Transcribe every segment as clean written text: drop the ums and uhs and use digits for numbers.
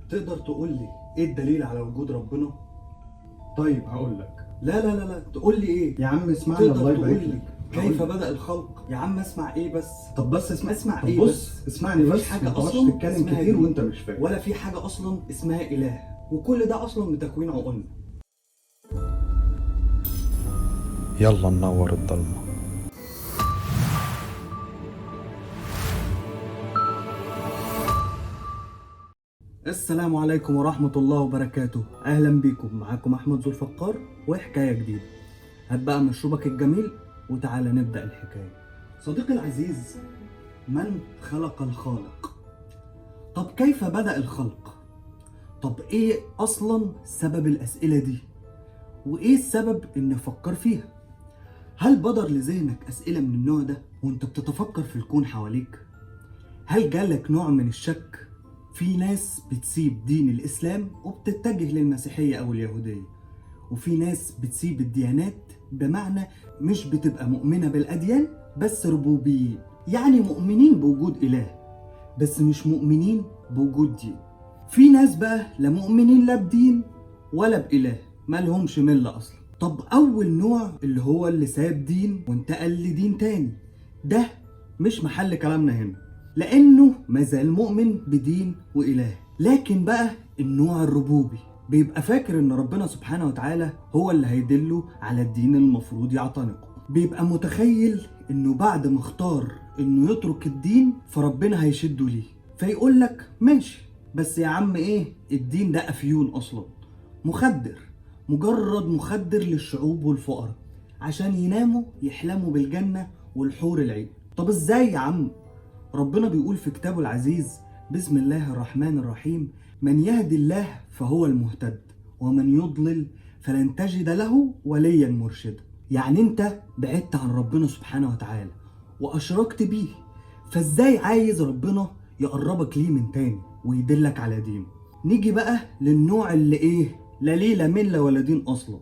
تقدر تقول لي ايه الدليل على وجود ربنا؟ طيب هقول لك. لا تقول لي ايه؟ يا عم اسمعني، الله تقدر يبارك تقول لي لك. كيف هقول لك. بدأ الخلق؟ يا عم اسمع ايه بس؟ طب بس اسمع طب ايه بص، بس اسمعني مفيش بس، حاجة ما تقعدش أصلاً تتكلم اسمها كتير دين. وانت مش فاهم. ولا في حاجة أصلا اسمها إله، وكل ده أصلا بتكوين عقولنا. يلا ننور الضلمة. السلام عليكم ورحمة الله وبركاته. أهلا بيكم، معاكم أحمد ذو الفقار وحكاية جديدة. هات بقى مشروبك الجميل وتعالى نبدأ الحكاية. صديقي العزيز، من خلق الخالق؟ طب كيف بدأ الخلق؟ طب إيه أصلا سبب الأسئلة دي؟ وإيه السبب إن أفكر فيها؟ هل بدر لذهنك أسئلة من النوع ده وإنت بتتفكر في الكون حواليك؟ هل جالك نوع من الشك؟ في ناس بتسيب دين الإسلام وبتتجه للمسيحية أو اليهودية، وفي ناس بتسيب الديانات، بمعنى مش بتبقى مؤمنة بالأديان بس ربوبيين، يعني مؤمنين بوجود إله بس مش مؤمنين بوجود دين. في ناس بقى لا مؤمنين لا بدين ولا بإله، مالهمش ملة أصلا. طب أول نوع اللي هو اللي ساب دين وانتقل لدين تاني، ده مش محل كلامنا هنا، لأنه مازال مؤمن بدين وإله. لكن بقى النوع الربوبي بيبقى فاكر إن ربنا سبحانه وتعالى هو اللي هيدله على الدين المفروض يعتنقه. بيبقى متخيل إنه بعد ما اختار إنه يترك الدين فربنا هيشده ليه، فيقول لك ماشي، بس يا عم إيه الدين ده؟ أفيون أصلا، مخدر، مجرد مخدر للشعوب والفقراء عشان يناموا يحلموا بالجنة والحور العين. طب ازاي يا عم؟ ربنا بيقول في كتابه العزيز: بسم الله الرحمن الرحيم، من يهدي الله فهو المهتد ومن يضلل فلن تجد له وليا مرشدا. يعني انت بعدت عن ربنا سبحانه وتعالى واشركت بيه، فازاي عايز ربنا يقربك ليه من تاني ويدلك على دينه؟ نيجي بقى للنوع اللي ايه، لا ليه لا مله ولا دين اصلا،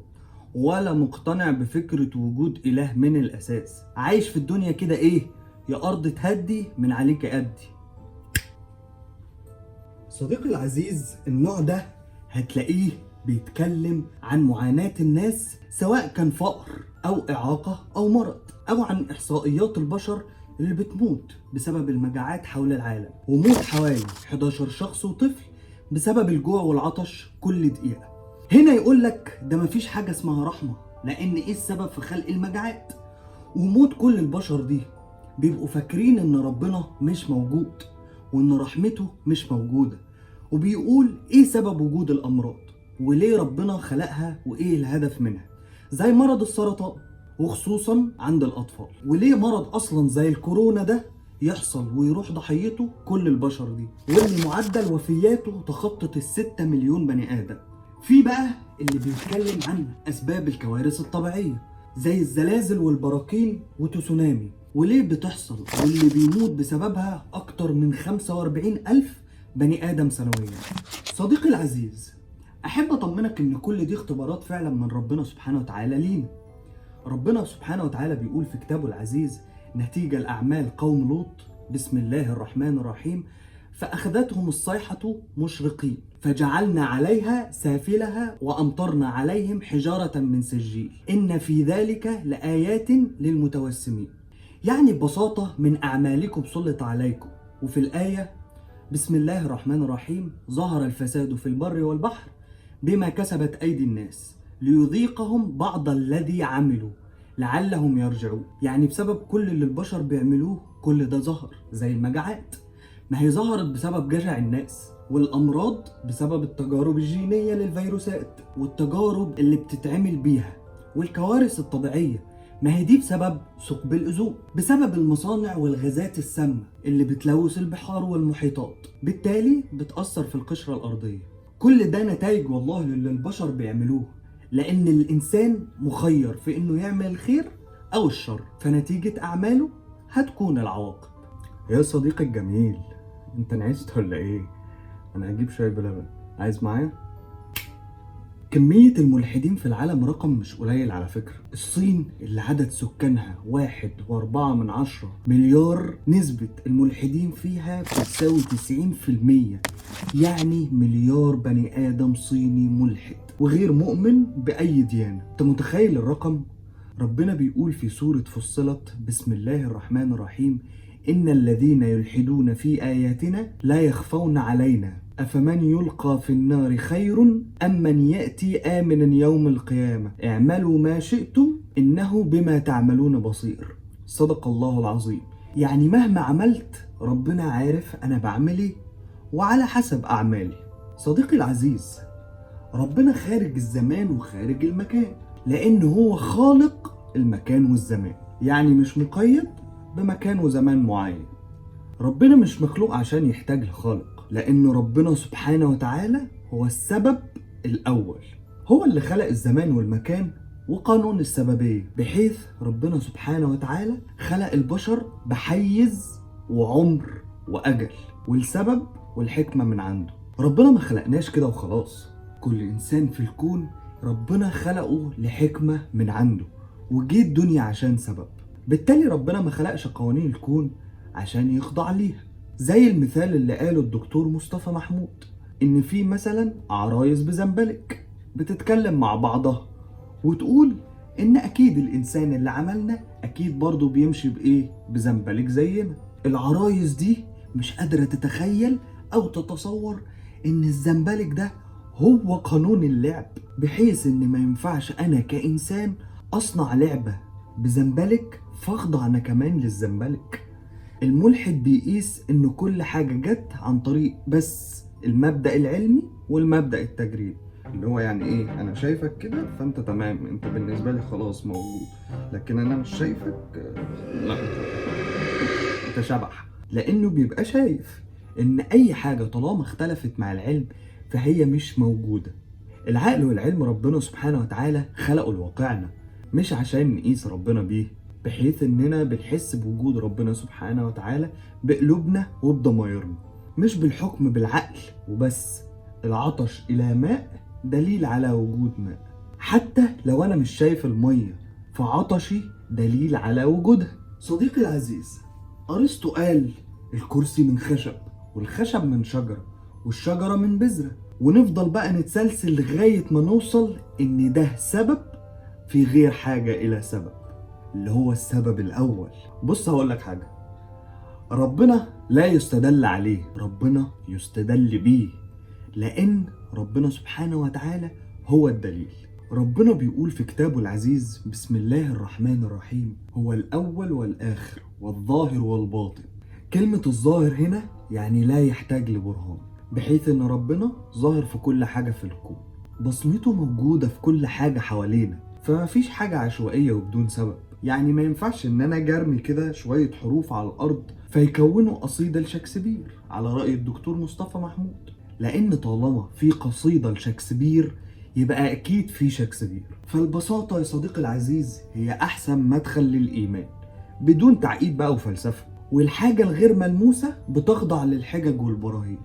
ولا مقتنع بفكرة وجود إله من الأساس، عايش في الدنيا كده إيه، يا أرض تهدي من عليك أدي. صديقي العزيز، النوع ده هتلاقيه بيتكلم عن معاناة الناس، سواء كان فقر أو إعاقة أو مرض، أو عن إحصائيات البشر اللي بتموت بسبب المجاعات حول العالم، وموت حوالي 11 شخص وطفل بسبب الجوع والعطش كل دقيقة. هنا يقول لك ده مفيش حاجة اسمها رحمة، لأن إيه السبب في خلق المجاعات وموت كل البشر دي؟ بيبقوا فاكرين إن ربنا مش موجود وإن رحمته مش موجودة، وبيقول إيه سبب وجود الأمراض وليه ربنا خلقها وإيه الهدف منها، زي مرض السرطان وخصوصا عند الأطفال، وليه مرض أصلا زي الكورونا ده يحصل ويروح ضحيته كل البشر دي، واللي معدل وفياته تخطت ال6 مليون بني آدم. في بقى اللي بيتكلم عن أسباب الكوارث الطبيعية زي الزلازل والبراكين وتسونامي، وليه بتحصل واللي بيموت بسببها أكتر من 45 ألف بني آدم سنويا. صديقي العزيز، أحب أطمنك إن كل دي اختبارات فعلا من ربنا سبحانه وتعالى لينا. ربنا سبحانه وتعالى بيقول في كتابه العزيز نتيجة لأعمال قوم لوط: بسم الله الرحمن الرحيم، فأخذتهم الصيحة مشرقين فجعلنا عليها سافلها وأمطرنا عليهم حجارة من سجيل إن في ذلك لآيات للمتوسمين. يعني ببساطة من أعمالكم سلط عليكم. وفي الآية بسم الله الرحمن الرحيم: ظهر الفساد في البر والبحر بما كسبت أيدي الناس ليذيقهم بعض الذي عملوا لعلهم يرجعون. يعني بسبب كل اللي البشر بيعملوه كل ده ظهر، زي المجاعات، ما هي ظهرت بسبب جشع الناس، والأمراض بسبب التجارب الجينية للفيروسات والتجارب اللي بتتعمل بيها، والكوارث الطبيعية ما هي دي بسبب ثقب الأوزون، بسبب المصانع والغازات السامة اللي بتلوث البحار والمحيطات، بالتالي بتأثر في القشرة الأرضية. كل ده نتائج والله للي البشر بيعملوه، لأن الإنسان مخير في إنه يعمل الخير أو الشر، فنتيجة أعماله هتكون العواقب. يا صديقي الجميل، انت نعست ولا ايه؟ انا هجيب شاي بلبن، عايز معايا؟ كمية الملحدين في العالم رقم مش قليل على فكرة. الصين اللي عدد سكانها 1.4 مليار، نسبة الملحدين فيها بتساوي 90%. يعني مليار بني آدم صيني ملحد وغير مؤمن بأي ديانة. انت متخيل الرقم؟ ربنا بيقول في سورة فصلت بسم الله الرحمن الرحيم: إن الذين يلحدون في آياتنا لا يخفون علينا أفمن يلقى في النار خير أم من يأتي آمنا يوم القيامة اعملوا ما شئتم إنه بما تعملون بصير. صدق الله العظيم. يعني مهما عملت ربنا عارف أنا بعمل إيه وعلى حسب أعمالي. صديقي العزيز، ربنا خارج الزمان وخارج المكان، لأن هو خالق المكان والزمان، يعني مش مقيد بمكان وزمان معين. ربنا مش مخلوق عشان يحتاج لخالق، لأن ربنا سبحانه وتعالى هو السبب الأول، هو اللي خلق الزمان والمكان وقانون السببية، بحيث ربنا سبحانه وتعالى خلق البشر بحيز وعمر وأجل، والسبب والحكمة من عنده. ربنا ما خلقناش كده وخلاص، كل إنسان في الكون ربنا خلقه لحكمة من عنده وجه الدنيا عشان سبب. بالتالي ربنا ما خلقش قوانين الكون عشان يخضع ليها، زي المثال اللي قاله الدكتور مصطفى محمود، إن في مثلا عرايس بزنبلك بتتكلم مع بعضها وتقول إن أكيد الإنسان اللي عملنا أكيد برضه بيمشي بإيه؟ بزنبلك زينا. العرايس دي مش قادرة تتخيل أو تتصور إن الزنبلك ده هو قانون اللعب، بحيث إن ما ينفعش أنا كإنسان أصنع لعبة بزنبلك فاخضع أنا كمان للزنبلك. الملحد بيقيس إن كل حاجة جت عن طريق بس المبدأ العلمي والمبدأ التجريبي، اللي هو يعني إيه؟ أنا شايفك كده فأنت تمام، أنت بالنسبة لي خلاص موجود، لكن أنا مش شايفك، لا أنت شبح. لأنه بيبقى شايف إن أي حاجة طالما اختلفت مع العلم فهي مش موجودة. العقل والعلم ربنا سبحانه وتعالى خلقوا لواقعنا، مش عشان نقيس ربنا بيه، بحيث اننا بنحس بوجود ربنا سبحانه وتعالى بقلوبنا وبضمايرنا، مش بالحكم بالعقل وبس. العطش الى ماء دليل على وجود ماء، حتى لو انا مش شايف المية فعطشي دليل على وجودها. صديقي العزيز، ارسطو قال الكرسي من خشب والخشب من شجرة والشجرة من بذرة، ونفضل بقى نتسلسل لغاية ما نوصل ان ده سبب في غير حاجة الى سبب، اللي هو السبب الاول. بص هقولك حاجة، ربنا لا يستدل عليه، ربنا يستدل بيه، لان ربنا سبحانه وتعالى هو الدليل. ربنا بيقول في كتابه العزيز بسم الله الرحمن الرحيم: هو الاول والاخر والظاهر والباطن. كلمة الظاهر هنا يعني لا يحتاج لبرهان، بحيث ان ربنا ظاهر في كل حاجة في الكون، بصمته موجودة في كل حاجة حوالينا، فما فيش حاجة عشوائية وبدون سبب. يعني ما ينفعش ان انا جرمي كده شوية حروف على الارض فيكونوا قصيدة لشكسبير على رأي الدكتور مصطفى محمود، لان طالما في قصيدة لشكسبير يبقى اكيد في شكسبير. فالبساطة يا صديقي العزيز هي احسن مدخل للايمان، بدون تعقيد بقى وفلسفة. والحاجة الغير ملموسة بتخضع للحجج والبراهين.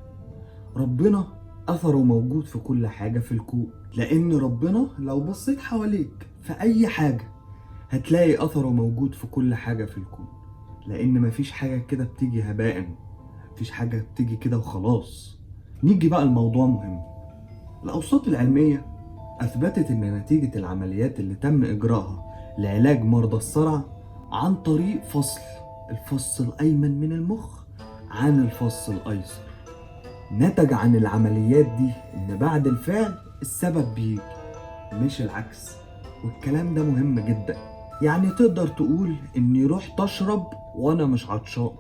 ربنا أثره موجود في كل حاجة في الكون، لأن ربنا لو بصيت حواليك في أي حاجة هتلاقي أثره موجود في كل حاجة في الكون، لأن مفيش حاجة كده بتيجي هباء، مفيش حاجة بتيجي كده وخلاص. نيجي بقى الموضوع مهم. الأوساط العلمية أثبتت إن نتيجة العمليات اللي تم إجراءها لعلاج مرضى الصرع عن طريق فصل الفص الأيمن من المخ عن الفص الأيسر، نتج عن العمليات دي إن بعد الفعل السبب بيجي مش العكس. والكلام ده مهم جدا. يعني تقدر تقول إني رحت أشرب وأنا مش عطشان،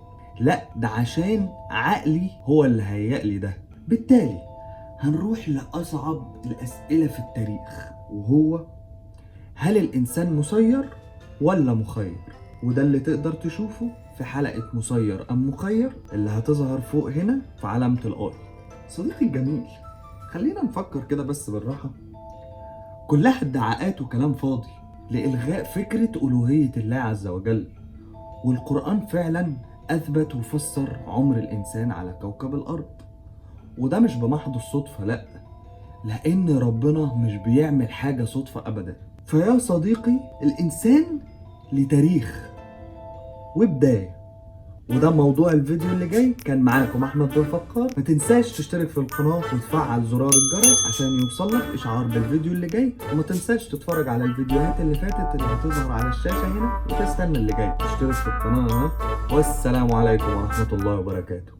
لا ده عشان عقلي هو اللي هيقلي ده. بالتالي هنروح لأصعب الأسئلة في التاريخ، وهو هل الإنسان مسير ولا مخير؟ وده اللي تقدر تشوفه في حلقة مسير أم مخير اللي هتظهر فوق هنا في علامة الآي. صديقي الجميل، خلينا نفكر كده بس بالراحة. كلها ادعاءات وكلام فاضي لإلغاء فكرة ألوهية الله عز وجل. والقرآن فعلا أثبت وفسر عمر الإنسان على كوكب الأرض، وده مش بمحض الصدفة، لأ لأن ربنا مش بيعمل حاجة صدفة أبدا. فيا صديقي، الإنسان ليه تاريخ وبداية. وده موضوع الفيديو اللي جاي. كان معاكم احمد ذو الفقار. ما تنساش تشترك في القناه وتفعل زرار الجرس عشان يوصلك اشعار بالفيديو اللي جاي، وما تنساش تتفرج على الفيديوهات اللي فاتت اللي هتظهر على الشاشه هنا، وتستنى اللي جاي. تشترك في القناه. والسلام عليكم ورحمه الله وبركاته.